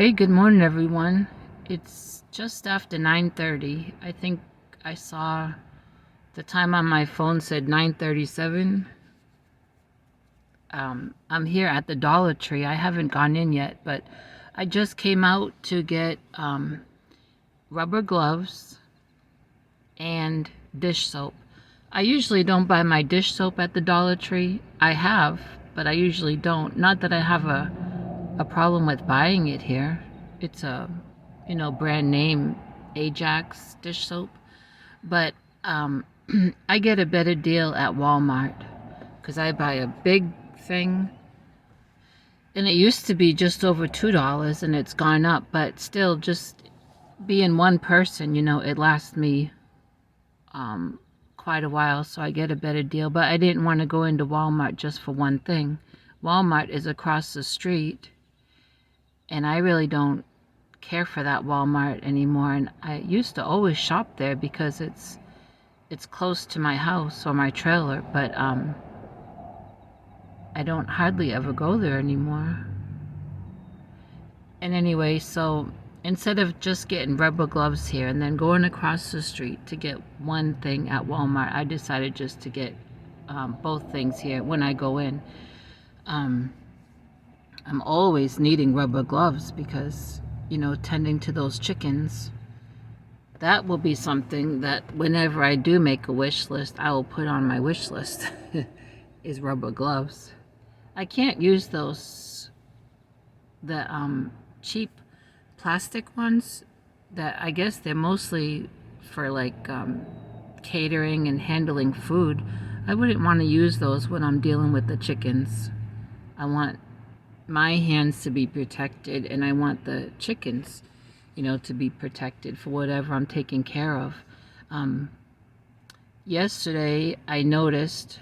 Hey, good morning, everyone. It's just after 9:30. I think I saw the time on my phone said 9:37. I'm here at the Dollar Tree. I haven't gone in yet, but I just came out to get rubber gloves and dish soap. I usually don't buy my dish soap at the Dollar Tree. I have, but I usually don't. Not that I have a problem with buying it here. It's a, brand name Ajax dish soap. But I get a better deal at Walmart because I buy a big thing. And it used to be just over $2 and it's gone up. But still, just being one person, it lasts me quite a while. So I get a better deal. But I didn't want to go into Walmart just for one thing. Walmart is across the street. And I really don't care for that Walmart anymore, and I used to always shop there because it's close to my house or my trailer, but I don't hardly ever go there anymore. And anyway, so instead of just getting rubber gloves here and then going across the street to get one thing at Walmart, I decided just to get both things here when I go in. I'm always needing rubber gloves because tending to those chickens. That will be something that whenever I do make a wish list, I will put on my wish list is rubber gloves. I can't use the cheap plastic ones that I guess they're mostly for like catering and handling food. I wouldn't want to use those when I'm dealing with the chickens. I want my hands to be protected, and I want the chickens, to be protected for whatever I'm taking care of. Yesterday, I noticed,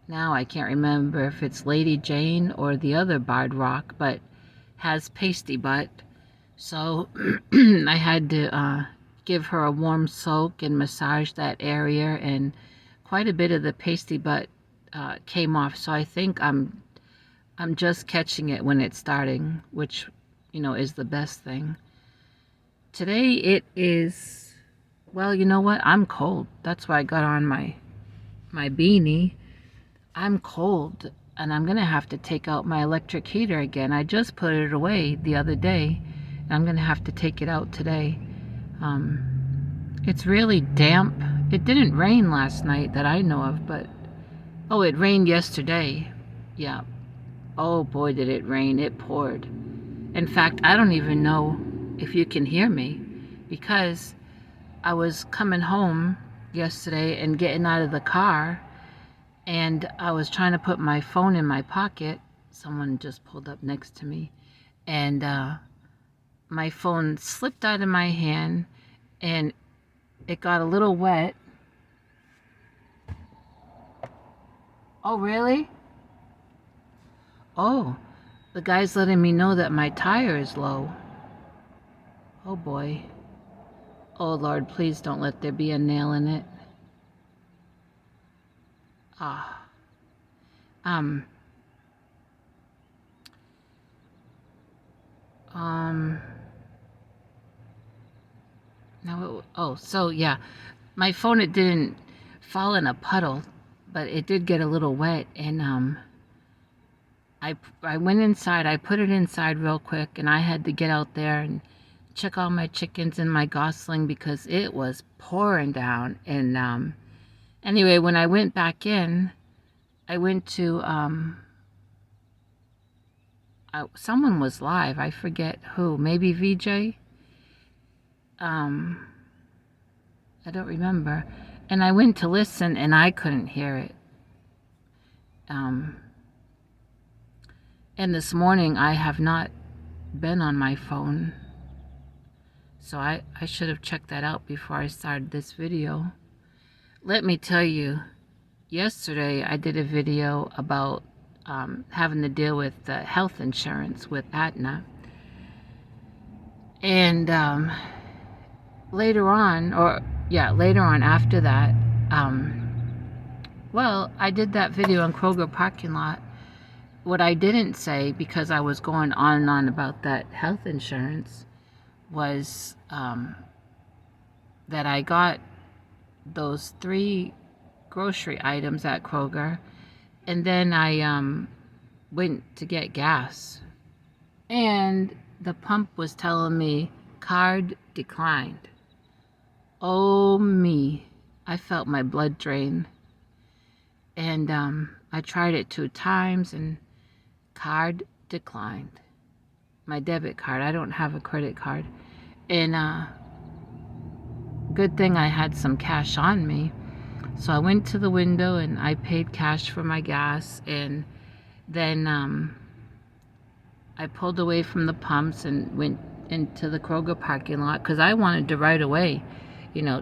now I can't remember if it's Lady Jane or the other Barred Rock, but has pasty butt. So I had to give her a warm soak and massage that area, and quite a bit of the pasty butt came off. So I think I'm just catching it when it's starting, which, is the best thing. Today it is, well, you know what? I'm cold. That's why I got on my beanie. I'm cold, and I'm going to have to take out my electric heater again. I just put it away the other day, and I'm going to have to take it out today. It's really damp. It didn't rain last night that I know of, but, oh, it rained yesterday. Yeah. Oh boy, did it rain. It poured. In fact, I don't even know if you can hear me because I was coming home yesterday and getting out of the car, and I was trying to put my phone in my pocket. Someone just pulled up next to me, and my phone slipped out of my hand and it got a little wet. Oh, really? Oh, the guy's letting me know that my tire is low. Oh boy. Oh Lord, please don't let there be a nail in it. Ah. Um. No. Oh, so yeah, my phone, it didn't fall in a puddle, but it did get a little wet, and I went inside. I put it inside real quick, and I had to get out there and check all my chickens and my gosling because it was pouring down. And anyway, when I went back in, I went to someone was live. I forget who. Maybe VJ. I don't remember. And I went to listen, and I couldn't hear it. And this morning, I have not been on my phone. So I should have checked that out before I started this video. Let me tell you, yesterday I did a video about having to deal with health insurance with Aetna. And later on after that, well, I did that video on Kroger parking lot, what I didn't say, because I was going on and on about that health insurance, was that I got those 3 grocery items at Kroger, and then I went to get gas, and the pump was telling me card declined. Oh me, I felt my blood drain, and I tried it 2 times, and card declined. My debit card. I don't have a credit card, and good thing I had some cash on me. So I went to the window and I paid cash for my gas, and then I pulled away from the pumps and went into the Kroger parking lot because I wanted to right away,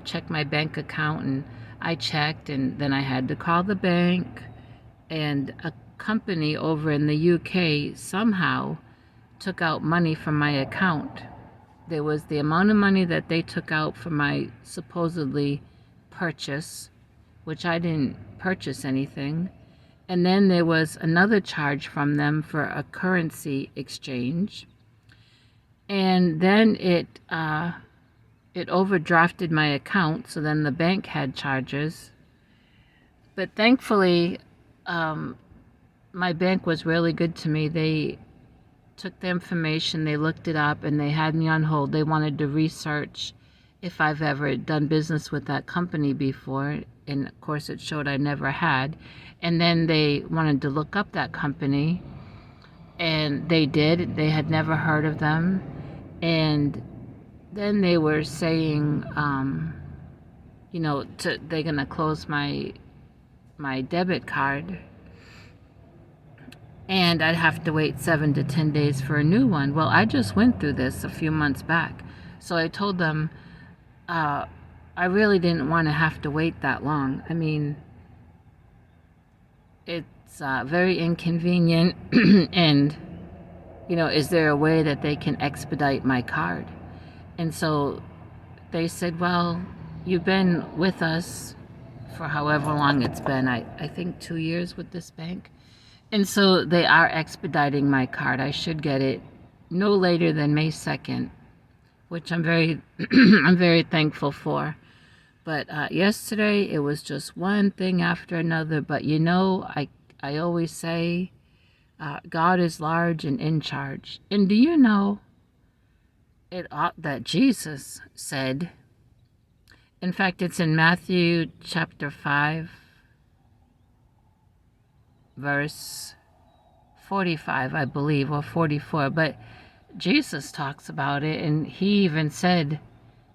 check my bank account, and I checked, and then I had to call the bank, and a company over in the UK somehow took out money from my account. There was the amount of money that they took out for my supposedly purchase, which I didn't purchase anything. And then there was another charge from them for a currency exchange. And then it overdrafted my account, so then the bank had charges. But thankfully, my bank was really good to me. They took the information, they looked it up, and they had me on hold. They wanted to research if I've ever done business with that company before, and of course it showed I never had. And then they wanted to look up that company, and they did. They had never heard of them. And then they were saying, they're gonna close my debit card, and I'd have to wait 7 to 10 days for a new one. Well, I just went through this a few months back, so I told them I really didn't want to have to wait that long. I mean, it's very inconvenient, and is there a way that they can expedite my card? And so they said, well, you've been with us for however long it's been. I think 2 years with this bank. And so they are expediting my card. I should get it no later than May 2nd, which I'm very I'm very thankful for. But yesterday it was just one thing after another. But I always say God is large and in charge. And do you know that Jesus said, in fact, it's in Matthew chapter 5, verse 45, I believe, or 44, but Jesus talks about it, and he even said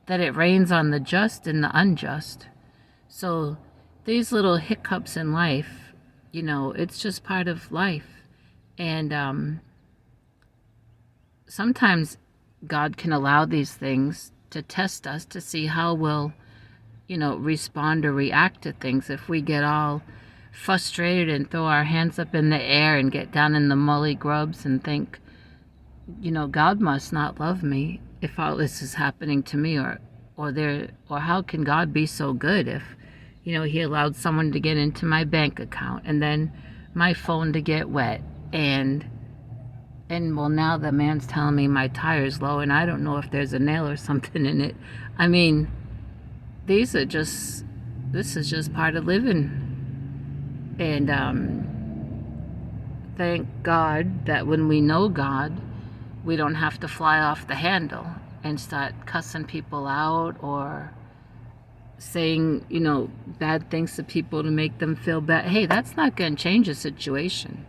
that it rains on the just and the unjust. So these little hiccups in life, it's just part of life. And sometimes God can allow these things to test us to see how we'll, respond or react to things. If we get all frustrated and throw our hands up in the air and get down in the mully grubs and think, God must not love me if all this is happening to me, or how can God be so good if, he allowed someone to get into my bank account and then my phone to get wet, and well, now the man's telling me my tire's low and I don't know if there's a nail or something in it. I mean, this is just part of living. And thank God that when we know God, we don't have to fly off the handle and start cussing people out or saying, bad things to people to make them feel bad. Hey, that's not going to change the situation.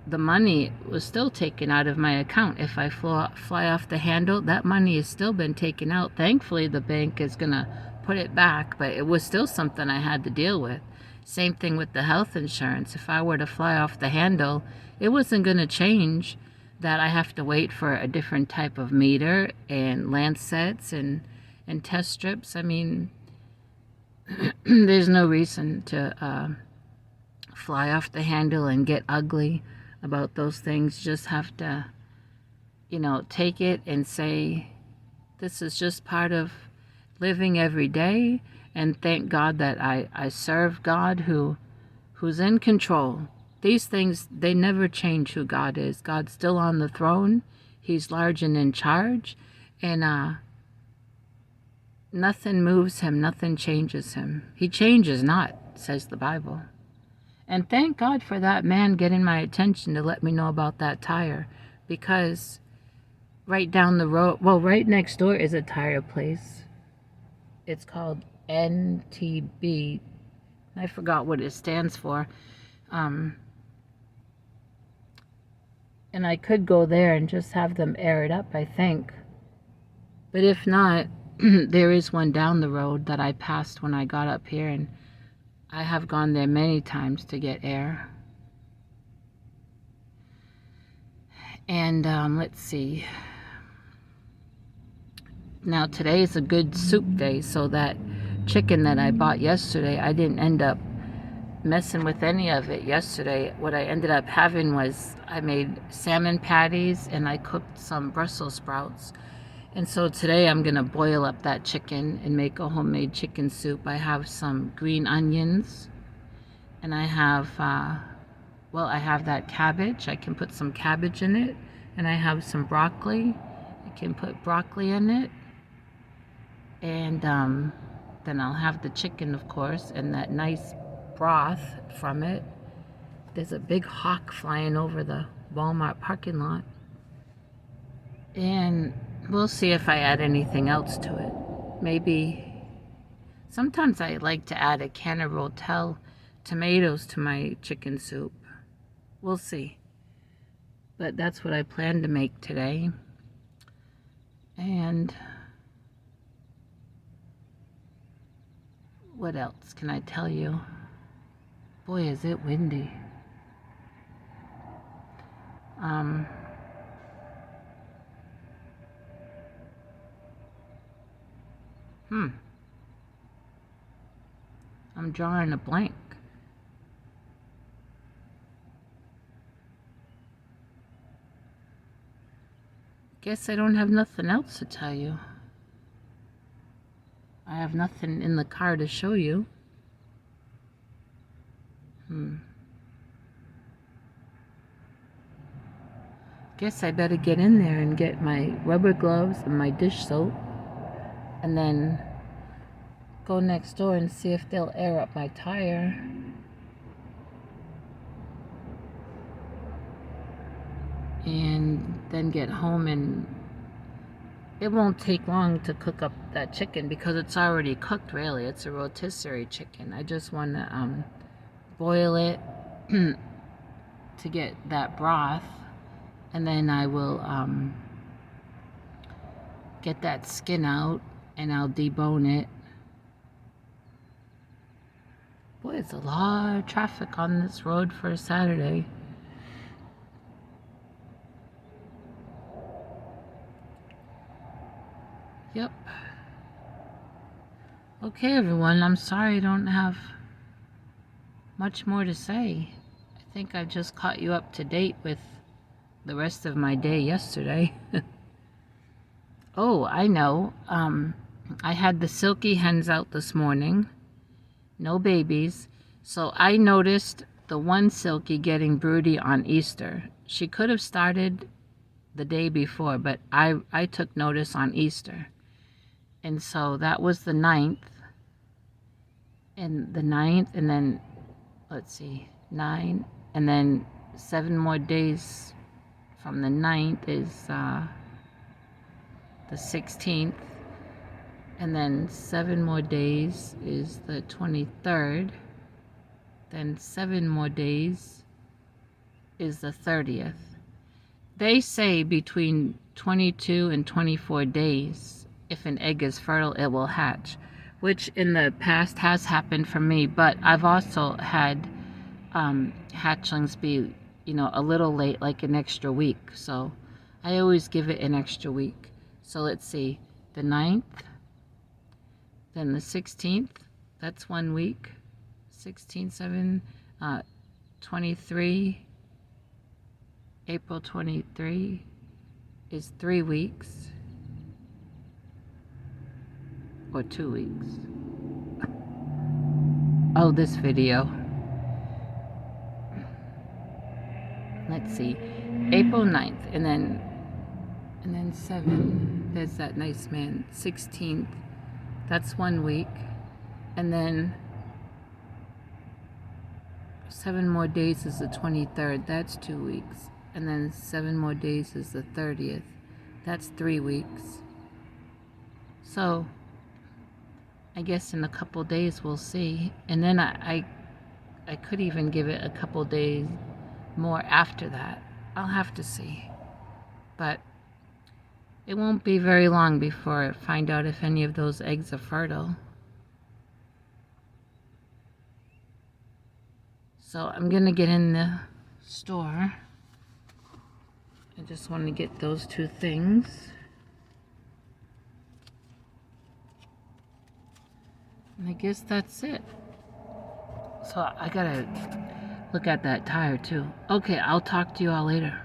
The money was still taken out of my account. If I fly off the handle, that money has still been taken out. Thankfully, the bank is going to put it back, but it was still something I had to deal with. Same thing with the health insurance. If I were to fly off the handle, it wasn't going to change that I have to wait for a different type of meter and Lancets and test strips. I mean, there's no reason to fly off the handle and get ugly about those things. Just have to, take it and say, this is just part of living every day, and thank God that I serve God who's in control. These things, they never change who God is. God's still on the throne. He's large and in charge. And nothing moves him. Nothing changes him. He changes not, says the Bible. And thank God for that man getting my attention to let me know about that tire. Because right down the road, well, right next door is a tire place. It's called NTB. I forgot what it stands for. And I could go there and just have them air it up, I think. But if not, there is one down the road that I passed when I got up here, and I have gone there many times to get air. And let's see. Now today is a good soup day, so that chicken that I bought yesterday, I didn't end up messing with any of it yesterday. What I ended up having was I made salmon patties and I cooked some Brussels sprouts. And so today I'm gonna boil up that chicken and make a homemade chicken soup. I have some green onions, and I have I have that cabbage. I can put some cabbage in it, and I have some broccoli. I can put broccoli in it, and then I'll have the chicken, of course, and that nice broth from it. There's a big hawk flying over the Walmart parking lot, and we'll see if I add anything else to it. Maybe sometimes I like to add a can of Rotel tomatoes to my chicken soup. We'll see, but that's what I plan to make today. And what else can I tell you? Boy, is it windy. I'm drawing a blank. Guess I don't have nothing else to tell you. I have nothing in the car to show you. Guess I better get in there and get my rubber gloves and my dish soap, and then go next door and see if they'll air up my tire. And then get home, and it won't take long to cook up that chicken because it's already cooked, really. It's a rotisserie chicken. I just want to boil it to get that broth, and then I will get that skin out and I'll debone it. Boy, it's a lot of traffic on this road for a Saturday. Yep. Okay, everyone, I'm sorry I don't have much more to say. I think I've just caught you up to date with the rest of my day yesterday. Oh, I know. I had the silky hens out this morning. No babies. So I noticed the one silky getting broody on Easter. She could have started the day before, but I took notice on Easter. And so that was the 9th. And the 9th, and then, let's see, 9, and then 7 more days from the 9th is the 16th. And then 7 more days is the 23rd. Then 7 more days is the 30th. They say between 22 and 24 days, if an egg is fertile, it will hatch, which in the past has happened for me, but I've also had hatchlings be, a little late, like an extra week. So I always give it an extra week. So let's see, the 9th, then the 16th, that's 1 week, 16, 7, 23, April 23 is 3 weeks, or 2 weeks. Oh, this video. let's see, April 9th, and then 7, there's that nice man, 16th, that's 1 week, and then 7 more days is the 23rd, that's 2 weeks, and then 7 more days is the 30th, that's 3 weeks. So I guess in a couple days we'll see, and then I could even give it a couple days more after that. I'll have to see, but it won't be very long before I find out if any of those eggs are fertile. So I'm gonna get in the store. I just want to get those 2 things. And I guess that's it. So I gotta look at that tire too. Okay, I'll talk to you all later.